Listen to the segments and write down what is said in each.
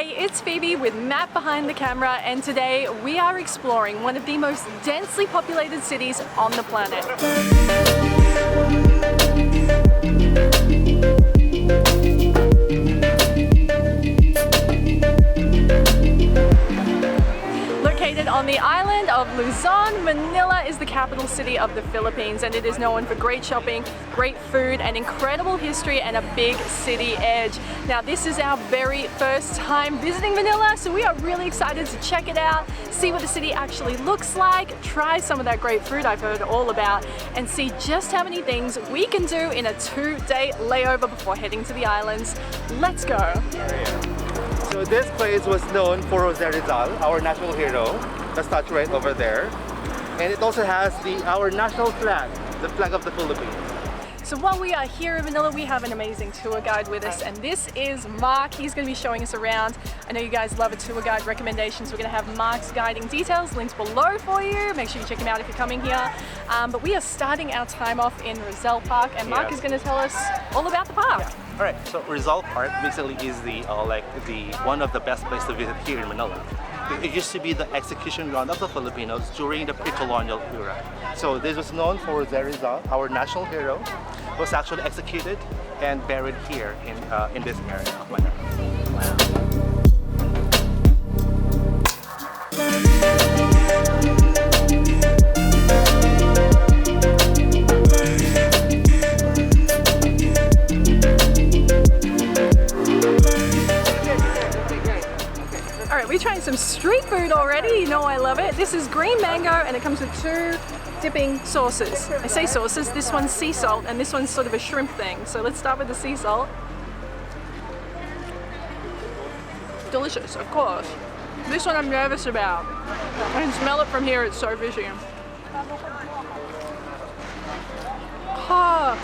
Hey, it's Phoebe with Matt behind the camera, and today we are exploring one of the most densely populated cities on the planet. Located on the island of Luzon, Manila is the capital city of the Philippines, and it is known for great shopping, great food, and incredible history and a big city edge. Now, this is our very first time visiting Manila, so we are really excited to check it out, see what the city actually looks like, try some of that great food I've heard all about, and see just how many things we can do in a 2-day layover before heading to the islands. Let's go! So this place was known for Roselle, our national hero, the statue right over there. And it also has our national flag, the flag of the Philippines. So while we are here in Manila, we have an amazing tour guide with us, and this is Mark. He's going to be showing us around. I know you guys love a tour guide recommendation, so we're going to have Mark's guiding details linked below for you. Make sure you check him out if you're coming here. But we are starting our time off in Roselle Park, and Mark is going to tell us all about the park. Yeah. All right, so Roselle Park basically is one of the best places to visit here in Manila. It used to be the execution ground of the Filipinos during the pre-colonial era. So this was known for Roselle, our national hero, was actually executed and buried here in this area of Manila. Wow. We're trying some street food already, you know I love it. This is green mango and it comes with 2 dipping sauces. I say sauces, this one's sea salt and this one's sort of a shrimp thing. So let's start with the sea salt. Delicious, of course. This one I'm nervous about. I can smell it from here, it's so fishy. Ah,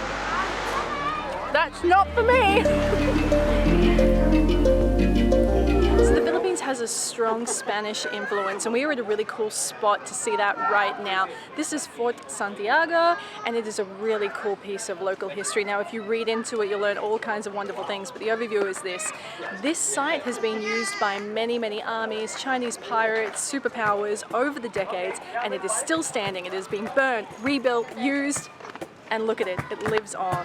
that's not for me. Has a strong Spanish influence, and we are at a really cool spot to see that right now. This is Fort Santiago, and it is a really cool piece of local history. Now, if you read into it, you'll learn all kinds of wonderful things, but the overview is this. This site has been used by many, many armies, Chinese pirates, superpowers over the decades, and it is still standing. It has been burnt, rebuilt, used, and look at it, it lives on.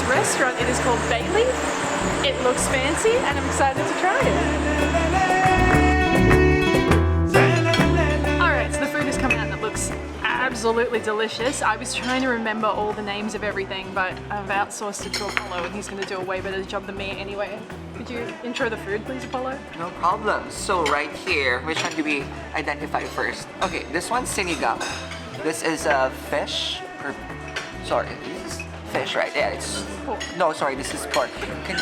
Restaurant. It is called Bailey. It looks fancy and I'm excited to try it. Alright, so the food has come out and it looks absolutely delicious. I was trying to remember all the names of everything, but I've outsourced it to Apollo and he's going to do a way better job than me anyway. Could you intro the food please, Apollo? No problem. So right here, which one do we identify first? Okay, this one's sinigang. This is a fish, or sorry, this is fish, right? Yeah, it's pork. No, sorry, this is pork. Can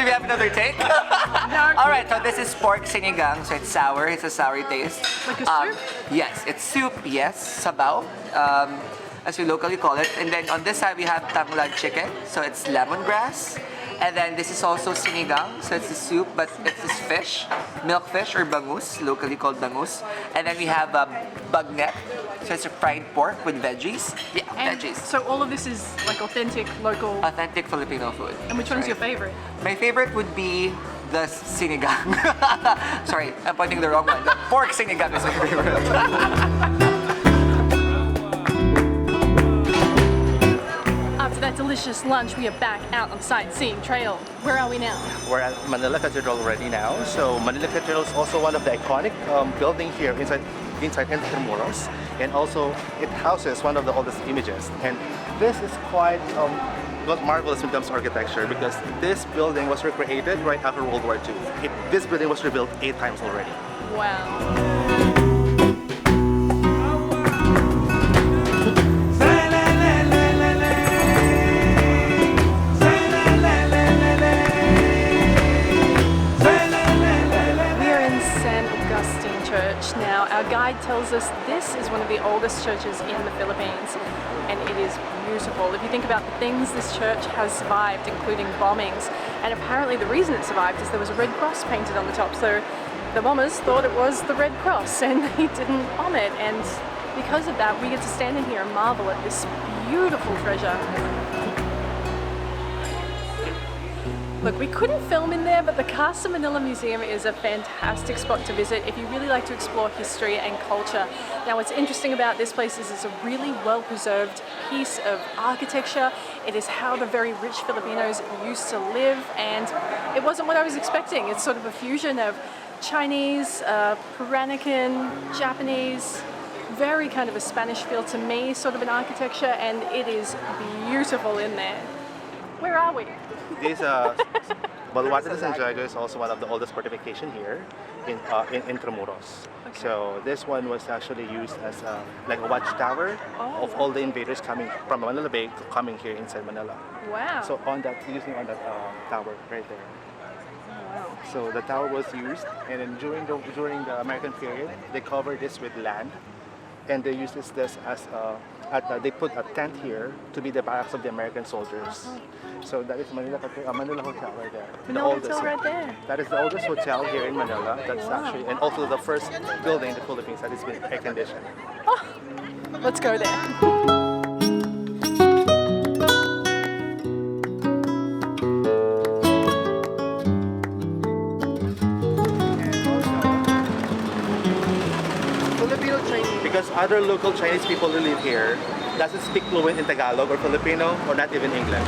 we have another take? No. Alright, so this is pork sinigang, so it's sour, it's a soury taste. Like a soup? Yes, it's soup, yes, sabaw, as we locally call it. And then on this side we have tanglad chicken, so it's lemongrass. And then this is also sinigang, so it's a soup, but it's this fish, milk fish or bangus, locally called bangus. And then we have bagnet, so it's a fried pork with veggies. Yeah, and veggies. So all of this is like authentic, local? Authentic Filipino food. And which one's your favorite? My favorite would be the sinigang. Sorry, I'm pointing the wrong one. The pork sinigang is my favorite. After that delicious lunch, we are back out on the sightseeing trail. Where are we now? We're at Manila Cathedral already now. So Manila Cathedral is also one of the iconic building here inside Intramuros, and also it houses one of the oldest images. And this is quite marvelous in terms of architecture because this building was recreated right after World War II. This building was rebuilt 8 times already. Wow. Augustine Church. Now, our guide tells us this is one of the oldest churches in the Philippines, and it is beautiful. If you think about the things this church has survived, including bombings, and apparently the reason it survived is there was a red cross painted on the top, so the bombers thought it was the Red Cross and they didn't bomb it, and because of that we get to stand in here and marvel at this beautiful treasure. Look, we couldn't film in there, but the Casa Manila Museum is a fantastic spot to visit if you really like to explore history and culture. Now, what's interesting about this place is it's a really well-preserved piece of architecture. It is how the very rich Filipinos used to live, and it wasn't what I was expecting. It's sort of a fusion of Chinese, Peranakan, Japanese, very kind of a Spanish feel to me, sort of an architecture, and it is beautiful in there. Where are we? This Baluarte de Santiago is also one of the oldest fortification here in Intramuros. Okay. So this one was actually used as like a watchtower of all the invaders coming from Manila Bay coming here inside Manila. Wow. So using on that tower right there. So the tower was used, and then during the American period, they covered this with land, and they used this as they put a tent here to be the barracks of the American soldiers. So that is Manila Hotel right there. Manila Hotel right there. That is the oldest hotel here in Manila. That's actually, and also the first building in the Philippines that has been air conditioned. Oh, let's go there. Because other local Chinese people who live here doesn't speak fluent in Tagalog or Filipino or not even English.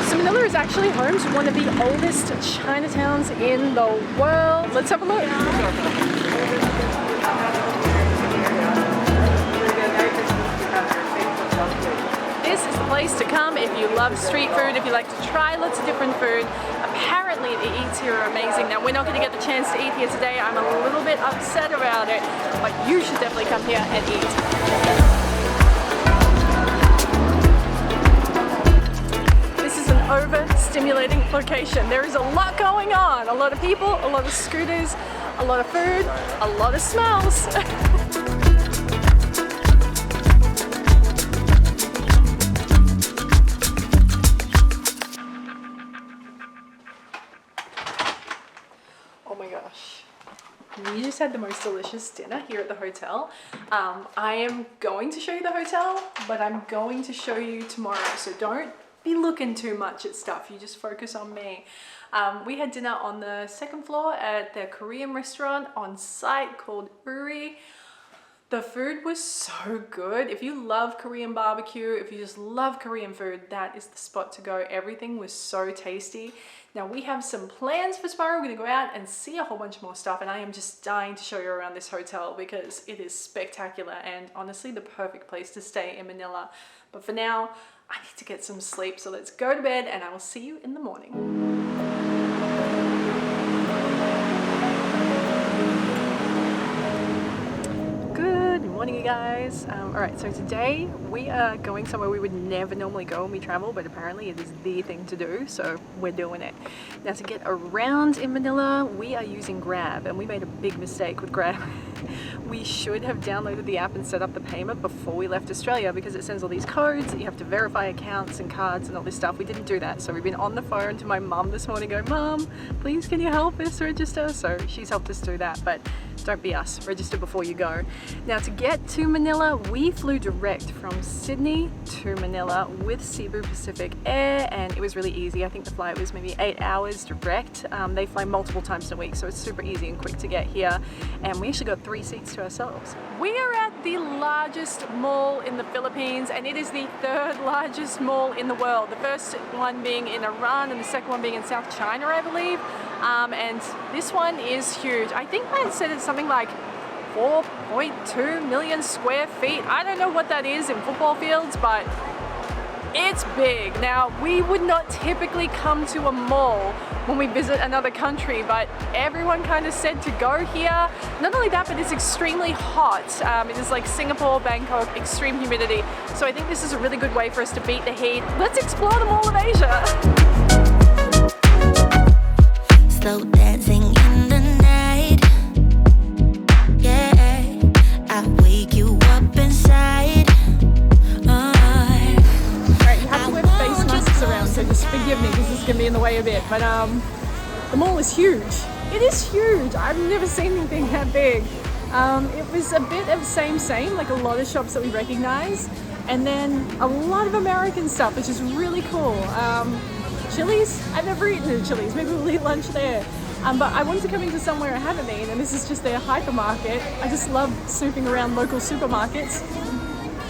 So Manila is actually home to one of the oldest Chinatowns in the world. Let's have a look. This is the place to come if you love street food, if you like to try lots of different food. Apparently the eats here are amazing. Now, we're not going to get the chance to eat here today. I'm a little bit upset about it, but you should definitely come here and eat. This is an overstimulating location. There is a lot going on. A lot of people, a lot of scooters, a lot of food, a lot of smells. We just had the most delicious dinner here at the hotel. I am going to show you the hotel, but I'm going to show you tomorrow, so don't be looking too much at stuff. You just focus on me. We had dinner on the second floor at the Korean restaurant on site called Uri. The food was so good. If you love Korean barbecue, if you just love Korean food, that is the spot to go. Everything was so tasty. Now we have some plans for tomorrow. We're gonna go out and see a whole bunch more stuff, and I am just dying to show you around this hotel because it is spectacular and honestly the perfect place to stay in Manila. But for now, I need to get some sleep, so let's go to bed and I will see you in the morning. Morning, you guys. Alright, so today we are going somewhere we would never normally go when we travel, but apparently it is the thing to do, so we're doing it. Now, to get around in Manila, we are using Grab, and we made a big mistake with Grab. We should have downloaded the app and set up the payment before we left Australia, because it sends all these codes that you have to verify accounts and cards and all this stuff. We didn't do that, so we've been on the phone to my mum this morning going, "Mum, please can you help us register?" So she's helped us do that, but don't be us, register before you go. Now, to get to Manila, we flew direct from Sydney to Manila with Cebu Pacific Air, and it was really easy. I think the flight was maybe 8 hours direct. They fly multiple times a week, so it's super easy and quick to get here, and we actually got 3 seats to ourselves. We are at the largest mall in the Philippines, and it is the 3rd largest mall in the world. The first one being in Iran and the second one being in South China, I believe. And this one is huge. I think man said it's something like 4.2 million square feet. I don't know what that is in football fields, but it's big. Now, we would not typically come to a mall when we visit another country, but everyone kind of said to go here. Not only that, but it's extremely hot. It is like Singapore, Bangkok, extreme humidity. So I think this is a really good way for us to beat the heat. Let's explore the Mall of Asia. Slow dancing in the night. fair bit, but the mall is huge. It is huge. I've never seen anything that big. It was a bit of same, like a lot of shops that we recognize, and then a lot of American stuff, which is really cool. Chili's? I've never eaten at Chili's. Maybe we'll eat lunch there. But I wanted to come into somewhere I haven't been, and this is just their hypermarket. I just love snooping around local supermarkets.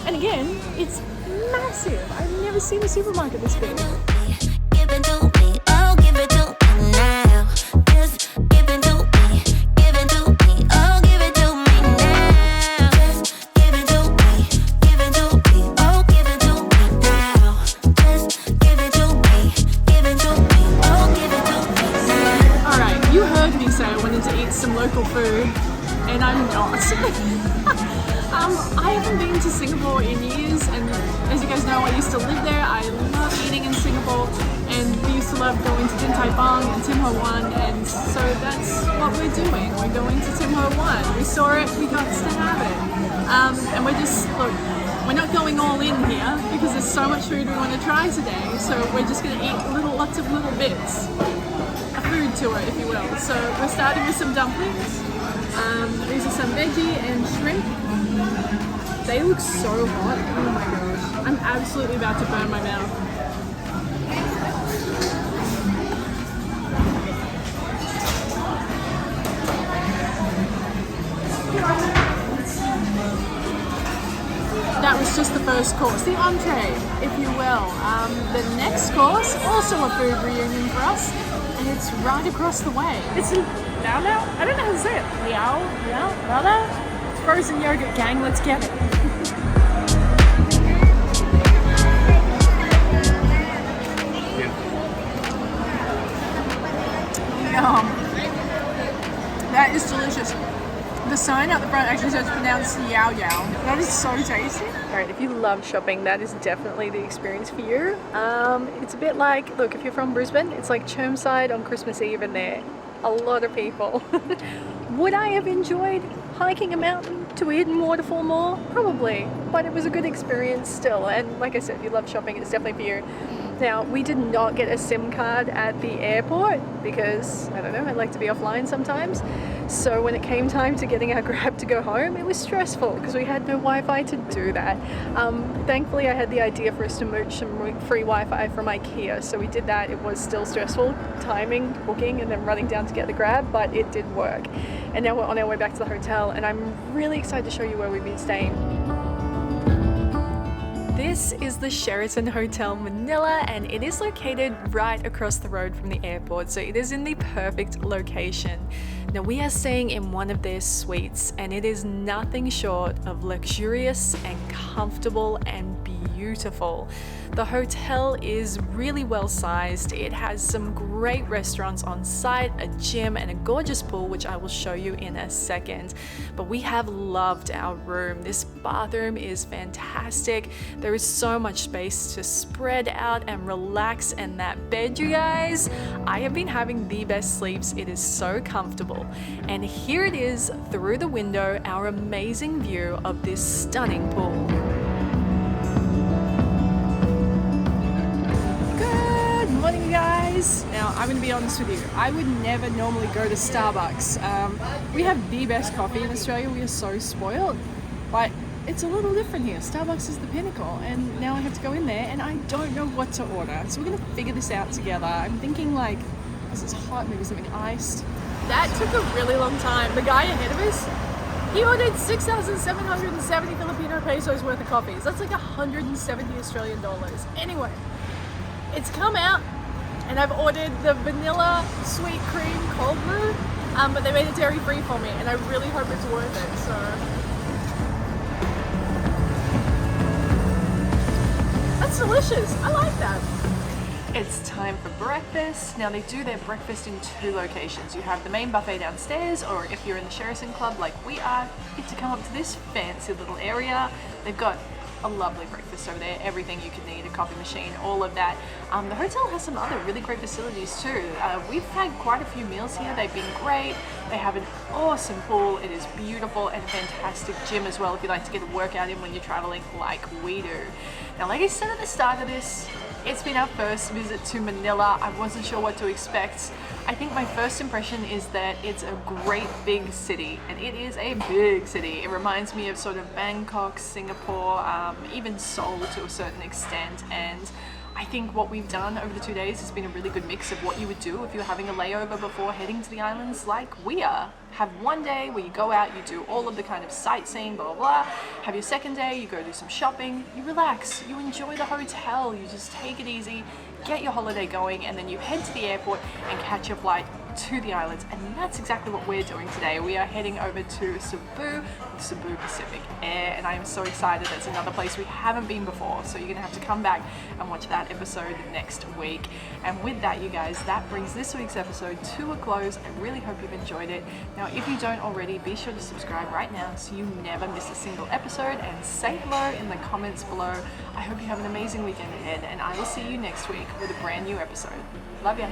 And again, it's massive. I've never seen a supermarket this big. Give it to me, oh, give it to me now. Just give it to me, give it to me, oh, give it to me now. Just give it to me, give it to me, oh, give it to me now. Just give it to me, give it to me, oh, give it to me now. Alright, you heard me say I wanted to eat some local food, and I'm not. I haven't been to Singapore in years, and as you guys know, I used to live there. I love eating in Singapore, and we used to love going to Din Tai Bung and Tim Ho Wan, and so that's what we're doing. We're going to Tim Ho Wan. We saw it, we got to have it. And we're just, look, we're not going all in here because there's so much food we want to try today, so we're just going to eat lots of little bits. A food tour, if you will. So we're starting with some dumplings. These are some veggie and shrimp. They look so hot. Oh my gosh. I'm absolutely about to burn my mouth. That was just the first course, the entree, if you will. The next course, also a food reunion for us, and it's right across the way. It's in Lao Lao? I don't know how to say it. Lao Lao? It's frozen yogurt, gang. Let's get it. Yum. That is delicious. The sign out the front actually says pronounced Yao Yao. That is so tasty. Alright, if you love shopping, that is definitely the experience for you. It's a bit like, look, if you're from Brisbane, it's like Chermside on Christmas Eve in there. A lot of people. Would I have enjoyed hiking a mountain to Eden Waterfall more? Probably, but it was a good experience still. And like I said, if you love shopping, it's definitely for you. Now, we did not get a SIM card at the airport because, I don't know, I like to be offline sometimes. So when it came time to getting our Grab to go home, it was stressful because we had no Wi-Fi to do that. Thankfully, I had the idea for us to mooch some free Wi-Fi from IKEA. So we did that. It was still stressful, timing, booking, and then running down to get the Grab, but it did work. And now we're on our way back to the hotel, and I'm really excited to show you where we've been staying. This is the Sheraton Hotel Manila, and it is located right across the road from the airport, so it is in the perfect location. Now we are staying in one of their suites, and it is nothing short of luxurious and comfortable and beautiful. The hotel is really well sized. It has some great restaurants on site, a gym, and a gorgeous pool, which I will show you in a second. But we have loved our room. This bathroom is fantastic. There is so much space to spread out and relax, and that bed, you guys, I have been having the best sleeps. It is so comfortable. And here it is through the window, our amazing view of this stunning pool. Good morning, guys. Now, I'm going to be honest with you. I would never normally go to Starbucks. We have the best coffee in Australia. We are so spoiled. But it's a little different here. Starbucks is the pinnacle, and now I have to go in there and I don't know what to order. So we're going to figure this out together. I'm thinking like, this is hot, maybe something iced. That took a really long time. The guy ahead of us, he ordered 6,770 Filipino pesos worth of coffees. That's like 170 Australian dollars. Anyway, it's come out, and I've ordered the vanilla sweet cream cold brew, but they made it dairy free for me, and I really hope it's worth it. So that's delicious. I like that. It's time for breakfast. Now they do their breakfast in two locations. You have the main buffet downstairs, or if you're in the Sheraton Club like we are, you get to come up to this fancy little area. They've got a lovely breakfast over there, everything you could need, a coffee machine, all of that. The hotel has some other really great facilities too. We've had quite a few meals here. They've been great. They have an awesome pool. It is beautiful, and a fantastic gym as well if you like to get a workout in when you're traveling like we do. Now, like I said at the start of this, it's been our first visit to Manila. I wasn't sure what to expect. I think my first impression is that it's a great big city, and it is a big city. It reminds me of sort of Bangkok, Singapore, even Seoul to a certain extent, and I think what we've done over the 2 days has been a really good mix of what you would do if you're having a layover before heading to the islands like we are. Have one day where you go out, you do all of the kind of sightseeing, blah, blah, blah. Have your second day, you go do some shopping, you relax, you enjoy the hotel, you just take it easy, get your holiday going, and then you head to the airport and catch your flight to the islands. And that's exactly what we're doing today. We are heading over to Cebu, Cebu Pacific Air, and I am so excited. That's another place we haven't been before, so you're gonna have to come back and watch that episode next week. And with that, you guys, that brings this week's episode to a close. I really hope you've enjoyed it. Now, if you don't already, be sure to subscribe right now so you never miss a single episode, and say hello in the comments below. I hope you have an amazing weekend ahead, and I will see you next week with a brand new episode. Love ya.